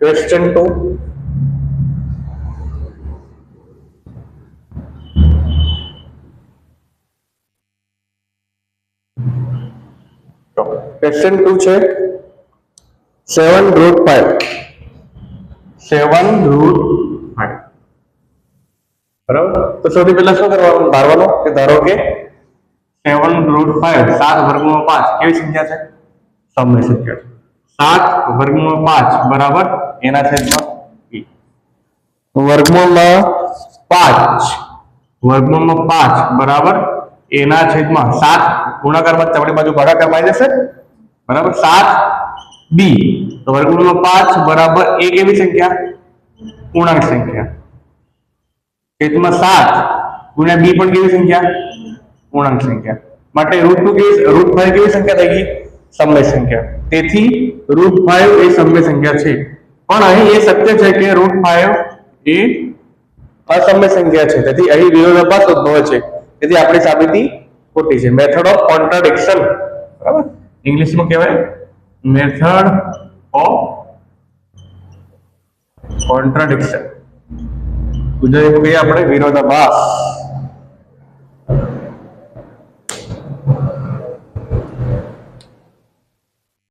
question 2 question 2 છે 7√5 7√5 બરાબર તો સૌથી પહેલા શું કરવાનું ધારવાનું કે ધારો કે 7√5 7 વર્ગમૂળ 5 કેવી સંખ્યા છે સમય સંખ્યા 7 વર્ગમૂળ 5 બરાબર એના છેદમાં e વર્ગમૂળમાં 5 બરાબર એના છેદમાં 7 ગુણાકારમાં જમણી બાજુ ભાગાકારમાં આવી જશે બરાબર 7b તો વર્ગમૂળમાં 5 બરાબર a કેવી સંખ્યા પૂર્ણાંક સંખ્યા છેદમાં 7 ગુણ્યા b પણ કેવી સંખ્યા પૂર્ણાંક સંખ્યા માટે √5 કેવી સંખ્યા થઈ ગઈ સમય સંખ્યા તેથી √5 એ સમય સંખ્યા છે પણ અહીં એ સત્ય છે કે √5 એ અસમય સંખ્યા છે તેથી અહીં વિરોધાભાસ ઉદ્ભવે છે તેથી આપણી સાબિતી ખોટી છે મેથડ ઓફ કોન્ટ્રાડિક્શન બરાબર ઇંગ્લિશમાં કહેવાય મેથડ ઓફ કોન્ટ્રાડિક્શન ગુજરાતીમાં કહીએ આપણે વિરોધાભાસ